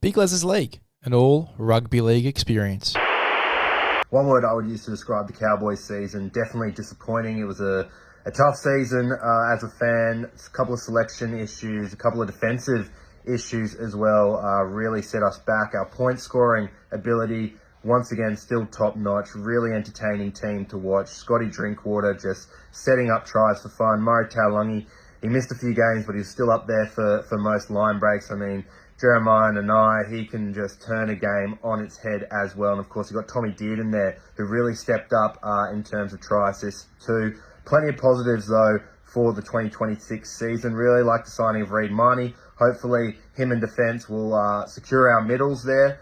Big LEZ'S League, an all rugby league experience. One word I would use to describe the Cowboys season, definitely disappointing. It was a tough season as a fan. A couple of selection issues, a couple of defensive issues as well really set us back. Our point scoring ability, once again, still top notch. Really entertaining team to watch. Scotty Drinkwater just setting up tries for fun. Murray Taulagi, he missed a few games, but he was still up there for most line breaks. I mean, Jeremiah Nanai, he can just turn a game on its head as well. And of course, you've got Tommy Dearden there, who really stepped up in terms of try assists too. Plenty of positives though for the 2026 season. Really like the signing of Reid Marnie. Hopefully him in defence will secure our middles there.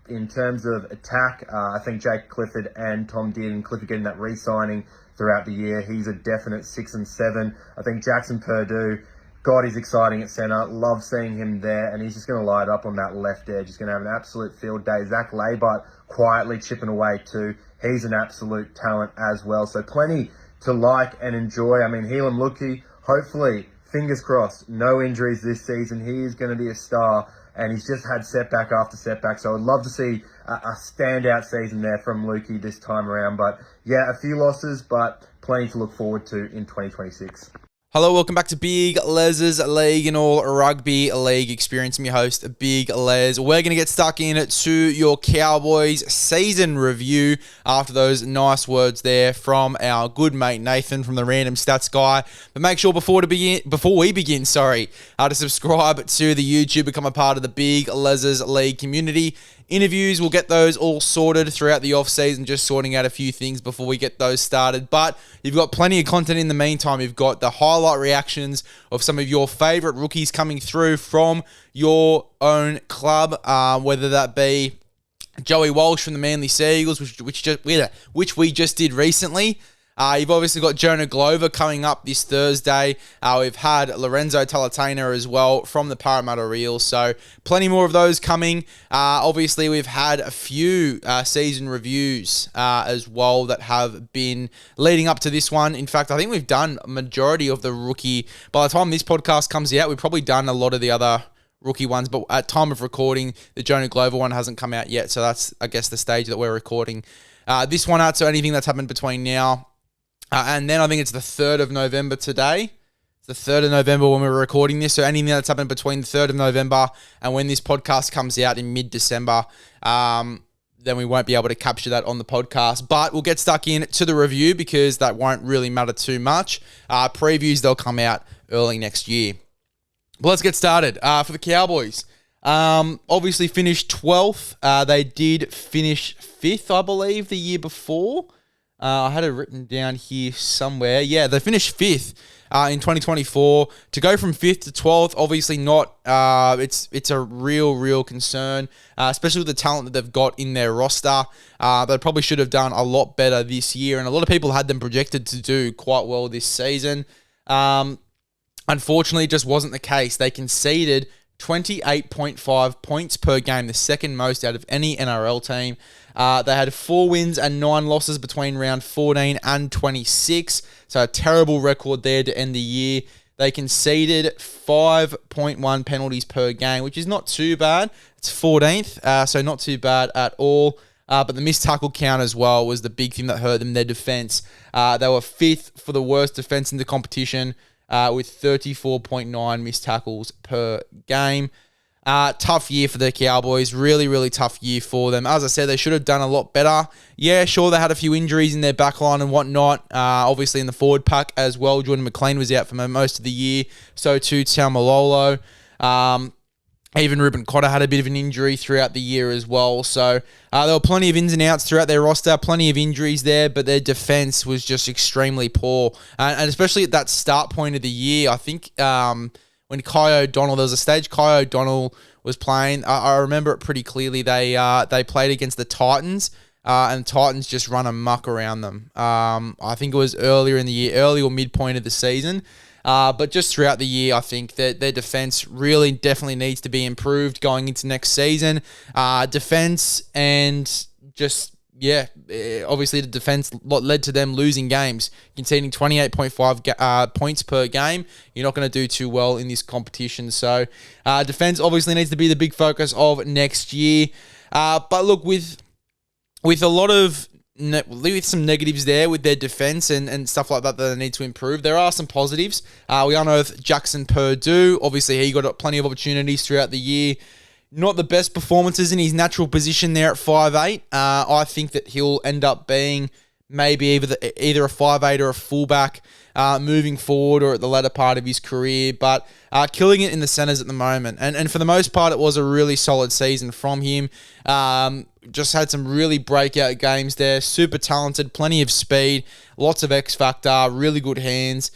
In terms of attack, I think Jake Clifford and Tom Dearden, Clifford getting that re-signing throughout the year. He's a definite 6 and 7. I think Jackson Purdue, God, he's exciting at centre. Love seeing him there, and he's just going to light up on that left edge. He's going to have an absolute field day. Zach Laybart quietly chipping away too. He's an absolute talent as well. So plenty to like and enjoy. I mean, Helam Luki, hopefully, fingers crossed, no injuries this season. He is going to be a star, and he's just had setback after setback. So I'd love to see a standout season there from Lukey this time around. But yeah, a few losses, but plenty to look forward to in 2026. Hello, welcome back to Big LEZ'S League, an all rugby league experience. I'm your host, Big Les. We're going to get stuck in to your Cowboys season review after those nice words there from our good mate Nathan from the Random Stats Guy. But make sure before we begin, to subscribe to the YouTube, become a part of the Big LEZ'S League community. Interviews, we'll get those all sorted throughout the off-season, just sorting out a few things before we get those started. But you've got plenty of content in the meantime. You've got the highlight reactions of some of your favourite rookies coming through from your own club, whether that be Joey Walsh from the Manly Seagulls, which we just did recently. You've obviously got Jonah Glover coming up this Thursday. We've had Lorenzo Talatena as well from the Parramatta Reels. So plenty more of those coming. Obviously, we've had a few season reviews as well that have been leading up to this one. In fact, I think we've done a majority of the rookie. By the time this podcast comes out, we've probably done a lot of the other rookie ones. But at time of recording, the Jonah Glover one hasn't come out yet. So that's, I guess, the stage that we're recording this one out. So anything that's happened between now and then I think it's the 3rd of November today. It's the 3rd of November when we're recording this. So anything that's happened between the 3rd of November and when this podcast comes out in mid-December, then we won't be able to capture that on the podcast. But we'll get stuck in to the review because that won't really matter too much. Previews, they'll come out early next year. But let's get started. For the Cowboys, obviously finished 12th. They did finish 5th, I believe, the year before. I had it written down here somewhere. Yeah, they finished 5th in 2024. To go from 5th to 12th, obviously not. It's a real concern, especially with the talent that they've got in their roster. They probably should have done a lot better this year, and a lot of people had them projected to do quite well this season. Unfortunately, it just wasn't the case. They conceded 28.5 points per game, the second most out of any NRL team. They had 4 wins and 9 losses between round 14 and 26. So a terrible record there to end the year. They conceded 5.1 penalties per game, which is not too bad. It's 14th, so not too bad at all. But the missed tackle count as well was the big thing that hurt them, their defense. They were 5th for the worst defense in the competition with 34.9 missed tackles per game. Tough year for the Cowboys. Really tough year for them. As I said, they should have done a lot better. Yeah, sure, they had a few injuries in their backline and whatnot. Obviously in the forward pack as well. Jordan McLean was out for most of the year. So too Taumalolo. Even Ruben Cotter had a bit of an injury throughout the year as well. So there were plenty of ins and outs throughout their roster, plenty of injuries there, but their defense was just extremely poor. And especially at that start point of the year, I think when Kai O'Donnell, there was a stage Kai O'Donnell was playing. I remember it pretty clearly. They played against the Titans, and the Titans just run amok around them. I think it was earlier in the year, early or midpoint of the season. But just throughout the year, I think that their defense really definitely needs to be improved going into next season. Defense and just obviously the defense led to them losing games, conceding 28.5 points per game. You're not going to do too well in this competition. So defense obviously needs to be the big focus of next year. But look, with a lot of with some negatives there with their defense and stuff like that they need to improve, there are some positives. We unearthed Jackson Purdue. Obviously, he got plenty of opportunities throughout the year. Not the best performances in his natural position there at 5'8". I think that he'll end up being maybe either a 5'8" or a fullback moving forward or at the latter part of his career, but killing it in the centers at the moment. And for the most part, it was a really solid season from him. Just had some really breakout games there. Super talented, plenty of speed, lots of X factor, really good hands.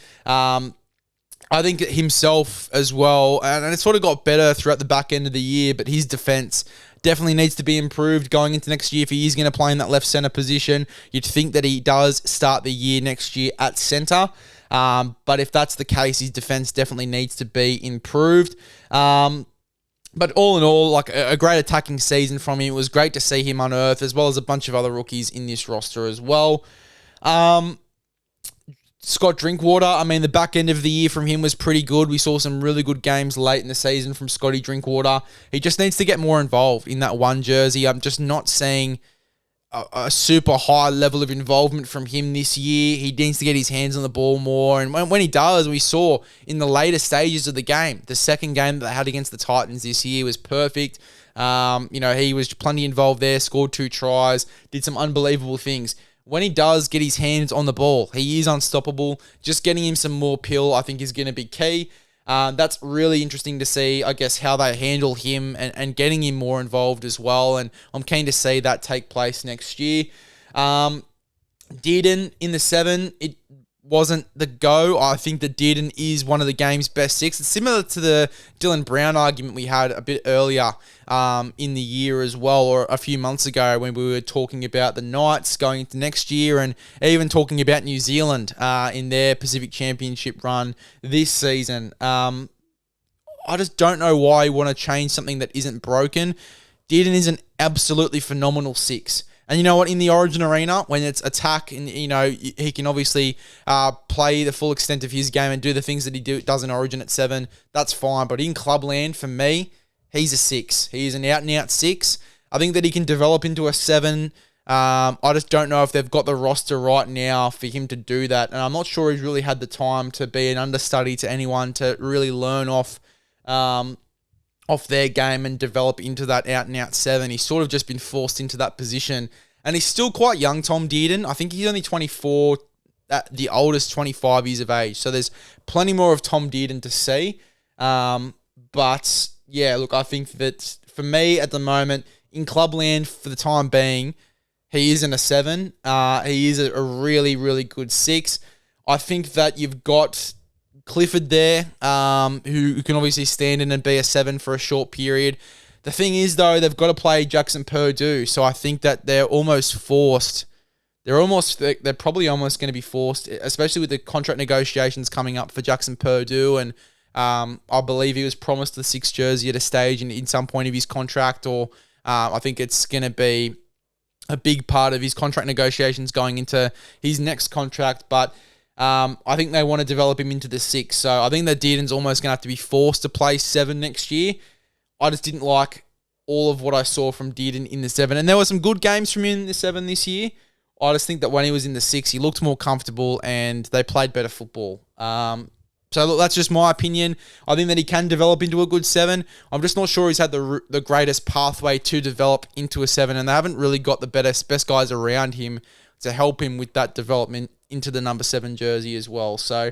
I think himself as well, and it sort of got better throughout the back end of the year, but his defense definitely needs to be improved going into next year. If he is going to play in that left center position, you'd think that he does start the year next year at center. But if that's the case, his defense definitely needs to be improved. But all in all, like a great attacking season from him. It was great to see him unearth, as well as a bunch of other rookies in this roster as well. Scott Drinkwater, I mean, the back end of the year from him was pretty good. We saw some really good games late in the season from Scotty Drinkwater. He just needs to get more involved in that one jersey. I'm just not seeing a super high level of involvement from him this year. He needs to get his hands on the ball more. And when he does, we saw in the later stages of the game, the second game that they had against the Titans this year was perfect. He was plenty involved there, scored 2 tries, did some unbelievable things. When he does get his hands on the ball, he is unstoppable. Just getting him some more pill, I think, is going to be key. That's really interesting to see, I guess, how they handle him and getting him more involved as well. And I'm keen to see that take place next year. Dearden in the 7, it wasn't the go. I think that Dearden is one of the game's best 6. It's similar to the Dylan Brown argument we had a bit earlier in the year as well, or a few months ago when we were talking about the Knights going into next year and even talking about New Zealand in their Pacific Championship run this season. I just don't know why you want to change something that isn't broken. Dearden is an absolutely phenomenal 6. And you know what? In the Origin arena, when it's attack, and he can obviously play the full extent of his game and do the things that he does in Origin at 7. That's fine. But in Clubland, for me, he's a 6. He is an out-and-out 6. I think that he can develop into a 7. I just don't know if they've got the roster right now for him to do that. And I'm not sure he's really had the time to be an understudy to anyone to really learn off their game and develop into that out-and-out 7. He's sort of just been forced into that position. And he's still quite young, Tom Dearden. I think he's only 24, at the oldest 25 years of age. So there's plenty more of Tom Dearden to see. But, yeah, look, I think that for me at the moment, in Clubland for the time being, he isn't a 7. He is a really, really good 6. I think that you've got Clifford there, who can obviously stand in and be a 7 for a short period. The thing is, though, they've got to play Jackson Purdue, so I think that they're almost forced. They're probably almost going to be forced, especially with the contract negotiations coming up for Jackson Purdue, and I believe he was promised the 6 jersey at a stage in some point of his contract, or I think it's going to be a big part of his contract negotiations going into his next contract, but I think they want to develop him into the 6. So I think that Dearden's almost going to have to be forced to play 7 next year. I just didn't like all of what I saw from Dearden in the 7. And there were some good games from him in the 7 this year. I just think that when he was in the 6, he looked more comfortable and they played better football. So look, that's just my opinion. I think that he can develop into a good 7. I'm just not sure he's had the greatest pathway to develop into a 7. And they haven't really got the best guys around him to help him with that development into the number 7 jersey as well. So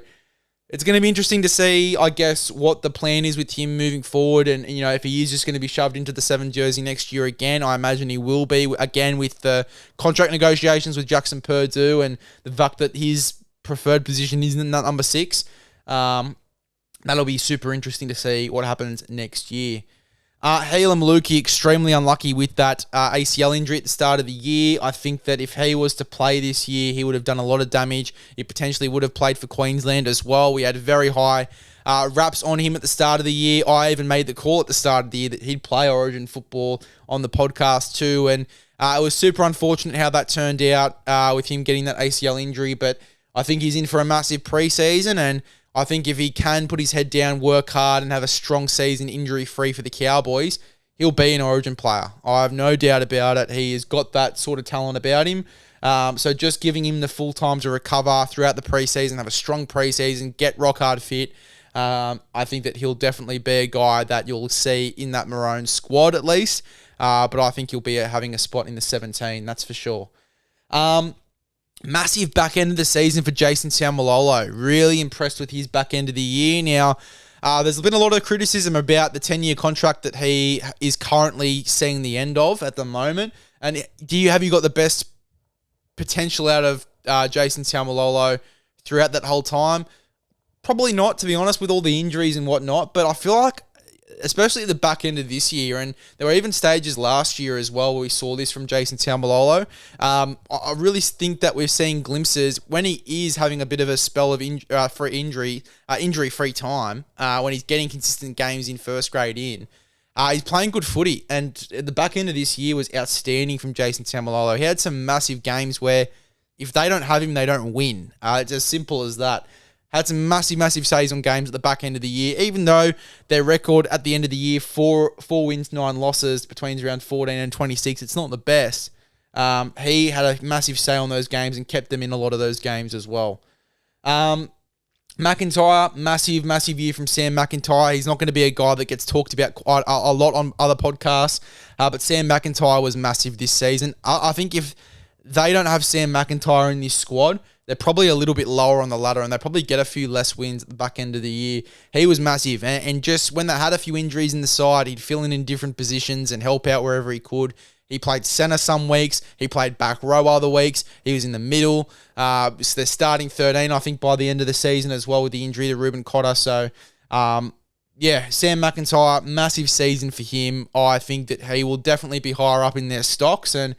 it's going to be interesting to see, I guess, what the plan is with him moving forward. And, if he is just going to be shoved into the 7 jersey next year again, I imagine he will be, again, with the contract negotiations with Jackson Purdue and the fact that his preferred position is in that number 6. That'll be super interesting to see what happens next year. Heilum Luki, extremely unlucky with that ACL injury at the start of the year. I think that if he was to play this year, he would have done a lot of damage. He potentially would have played for Queensland as well. We had very high Raps on him at the start of the year. I even made the call at the start of the year that he'd play Origin football on the podcast too, and it was super unfortunate how that turned out with him getting that ACL injury, but I think he's in for a massive preseason, and I think if he can put his head down, work hard, and have a strong season injury-free for the Cowboys, he'll be an Origin player. I have no doubt about it. He has got that sort of talent about him. So just giving him the full time to recover throughout the preseason, have a strong preseason, get rock hard fit. I think that he'll definitely be a guy that you'll see in that Maroon squad at least. But I think he'll be having a spot in the 17, that's for sure. Massive back end of the season for Jason Taumalolo. Really impressed with his back end of the year. Now, there's been a lot of criticism about the 10-year contract that he is currently seeing the end of at the moment. And have you got the best potential out of Jason Taumalolo throughout that whole time? Probably not, to be honest, with all the injuries and whatnot. But I feel like, especially at the back end of this year, and there were even stages last year as well where we saw this from Jason Taumalolo. I really think that we're seeing glimpses when he is having a bit of a spell of injury-free time, when he's getting consistent games in first grade in. He's playing good footy, and at the back end of this year was outstanding from Jason Taumalolo. He had some massive games where if they don't have him, they don't win. It's as simple as that. Had some massive saves on games at the back end of the year, even though their record at the end of the year, 4 wins, 9 losses, between around 14 and 26, it's not the best. He had a massive say on those games and kept them in a lot of those games as well. McIntyre, massive year from Sam McIntyre. He's not going to be a guy that gets talked about quite a lot on other podcasts, but Sam McIntyre was massive this season. I think if they don't have Sam McIntyre in this squad, they're probably a little bit lower on the ladder, and they probably get a few less wins at the back end of the year. He was massive, and just when they had a few injuries in the side, he'd fill in different positions and help out wherever he could. He played centre some weeks. He played back row other weeks. He was in the middle. So they're starting 13, I think, by the end of the season as well with the injury to Ruben Cotter. So, Sam McIntyre, massive season for him. I think that he will definitely be higher up in their stocks, and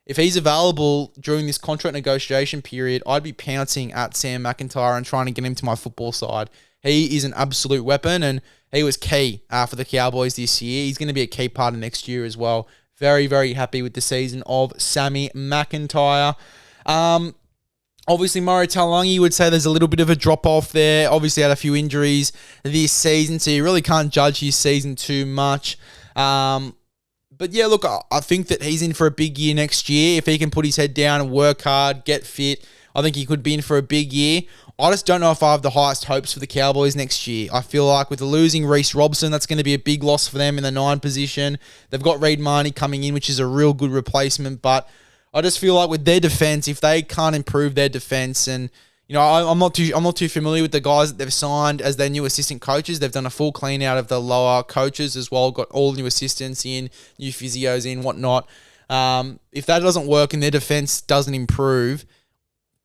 if he's available during this contract negotiation period, I'd be pouncing at Sam McIntyre and trying to get him to my football side. He is an absolute weapon, and he was key for the Cowboys this year. He's going to be a key part of next year as well. Very, very happy with the season of Sammy McIntyre. Obviously, Murray Taulagi would say there's a little bit of a drop-off there. Obviously, had a few injuries this season, so you really can't judge his season too much. But yeah, look, I think that he's in for a big year next year. If he can put his head down and work hard, get fit, I think he could be in for a big year. I just don't know if I have the highest hopes for the Cowboys next year. I feel like with the losing Reece Robson, that's going to be a big loss for them in the 9 position. They've got Reid Marnie coming in, which is a real good replacement. But I just feel like with their defense, if they can't improve their defense, and I'm not too familiar with the guys that they've signed as their new assistant coaches. They've done a full clean out of the lower coaches as well. Got all new assistants in, new physios in, whatnot. If that doesn't work and their defense doesn't improve,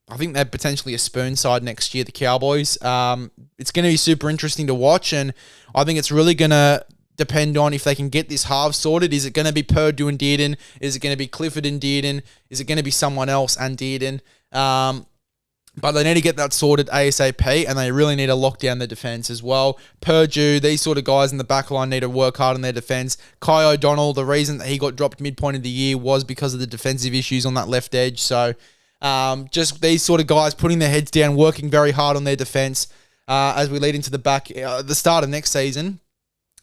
I think they're potentially a spoon side next year, the Cowboys. It's going to be super interesting to watch, and I think it's really going to depend on if they can get this half sorted. Is it going to be Purdue and Dearden? Is it going to be Clifford and Dearden? Is it going to be someone else and Dearden? But they need to get that sorted ASAP, and they really need to lock down the defense as well. Purdue, these sort of guys in the back line need to work hard on their defense. Kai O'Donnell, the reason that he got dropped midpoint of the year was because of the defensive issues on that left edge. So just these sort of guys putting their heads down, working very hard on their defense as we lead into the start of next season,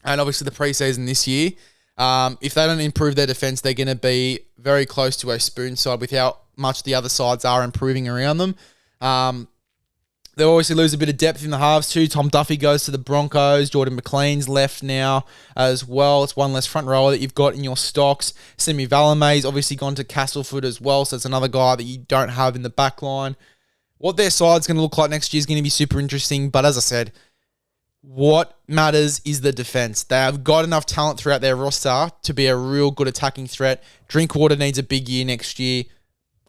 and obviously the preseason this year. If they don't improve their defense, they're going to be very close to a spoon side with how much the other sides are improving around them. They'll obviously lose a bit of depth in the halves too. Tom Duffy goes to the Broncos. Jordan McLean's left now as well. It's one less front rower that you've got in your stocks. Semi Valame's obviously gone to Castleford as well, so it's another guy that you don't have in the back line. What their side's going to look like next year is going to be super interesting, but as I said, what matters is the defense. They have got enough talent throughout their roster to be a real good attacking threat. Drinkwater needs a big year next year.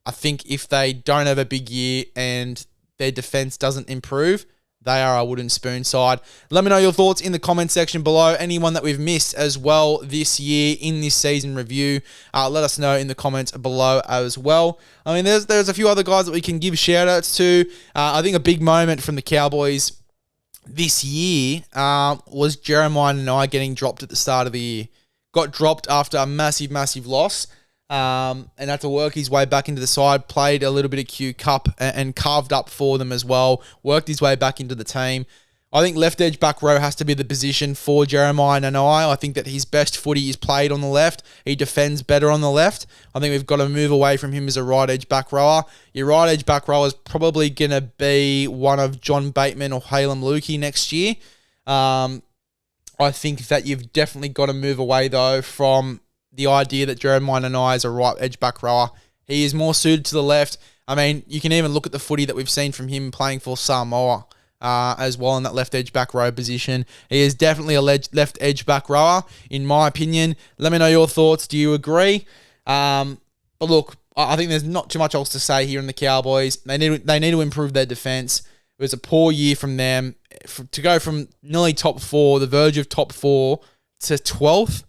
I think if they don't have a big year and their defense doesn't improve, they are a wooden spoon side. Let me know your thoughts in the comment section below. Anyone that we've missed as well this year in this season review, let us know in the comments below as well. I mean, there's a few other guys that we can give shout outs to. I think a big moment from the Cowboys this year was Jeremiah and I getting dropped at the start of the year. Got dropped after a massive, massive loss, and had to work his way back into the side, played a little bit of Q Cup and carved up for them as well, worked his way back into the team. I think left edge back row has to be the position for Jeremiah Nanai. I think that his best footy is played on the left. He defends better on the left. I think we've got to move away from him as a right edge back rower. Your right edge back rower is probably going to be one of John Bateman or Halem Lukey next year. I think that you've definitely got to move away, though, from the idea that Jeremiah Nanai is a right edge back rower. He is more suited to the left. I mean, you can even look at the footy that we've seen from him playing for Samoa. As well in that left edge back row position. He is definitely a left edge back rower, in my opinion. Let me know your thoughts. Do you agree? But look, I think there's not too much else to say here in the Cowboys. They need to improve their defense. It was a poor year from them. To go from nearly top 4, the verge of top 4, to 12th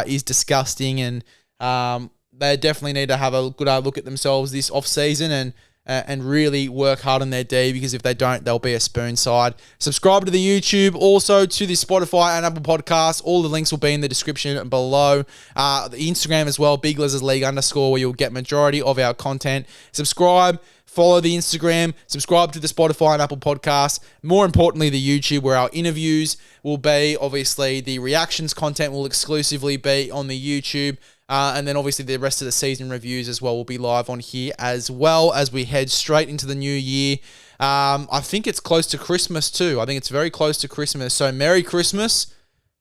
is disgusting, and they definitely need to have a good look at themselves this off-season and really work hard on their D, because if they don't, they'll be a spoon side. Subscribe to the YouTube, also to the Spotify and Apple Podcasts. All the links will be in the description below. The Instagram as well, Big LEZ'S League _, where you'll get majority of our content. Subscribe, follow the Instagram, subscribe to the Spotify and Apple Podcasts. More importantly, the YouTube, where our interviews will be. Obviously, the reactions content will exclusively be on the YouTube. And then obviously the rest of the season reviews as well will be live on here, as well as we head straight into the new year. I think it's close to Christmas too. I think it's very close to Christmas. So Merry Christmas.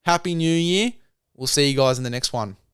Happy New Year. We'll see you guys in the next one.